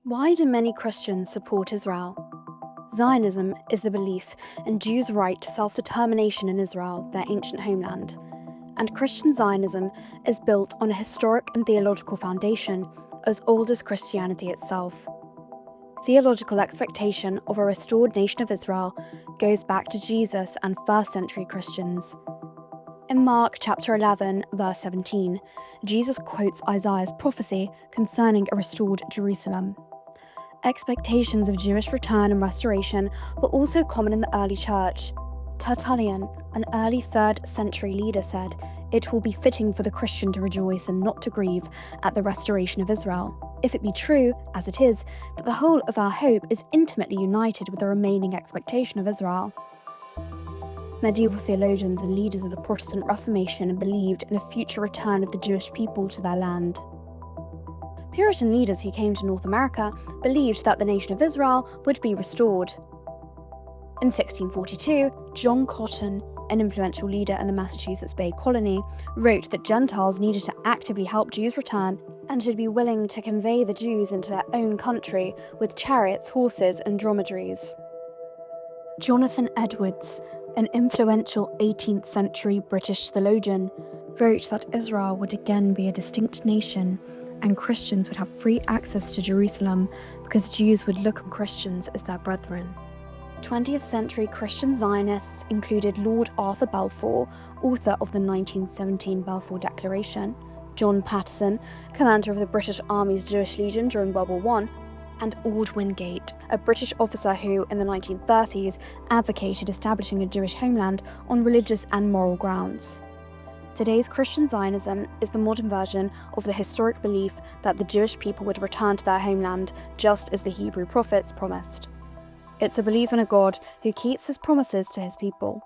Why do many Christians support Israel? Zionism is the belief in Jews' right to self-determination in Israel, their ancient homeland. And Christian Zionism is built on a historic and theological foundation as old as Christianity itself. Theological expectation of a restored nation of Israel goes back to Jesus and first-century Christians. In Mark chapter 11, verse 17, Jesus quotes Isaiah's prophecy concerning a restored Jerusalem. Expectations of Jewish return and restoration were also common in the early church. Tertullian, an early 3rd century leader, said, "It will be fitting for the Christian to rejoice and not to grieve at the restoration of Israel, if it be true, as it is, that the whole of our hope is intimately united with the remaining expectation of Israel." Medieval theologians and leaders of the Protestant Reformation believed in a future return of the Jewish people to their land. Puritan leaders who came to North America believed that the nation of Israel would be restored. In 1642, John Cotton, an influential leader in the Massachusetts Bay Colony, wrote that Gentiles needed to actively help Jews return and should be willing to convey the Jews into their own country with chariots, horses, and dromedaries. Jonathan Edwards, an influential 18th century British theologian, wrote that Israel would again be a distinct nation and Christians would have free access to Jerusalem because Jews would look on Christians as their brethren. 20th century Christian Zionists included Lord Arthur Balfour, author of the 1917 Balfour Declaration, John Patterson, commander of the British Army's Jewish Legion during World War I, and Orde Wingate, a British officer who, in the 1930s, advocated establishing a Jewish homeland on religious and moral grounds. Today's Christian Zionism is the modern version of the historic belief that the Jewish people would return to their homeland just as the Hebrew prophets promised. It's a belief in a God who keeps his promises to his people.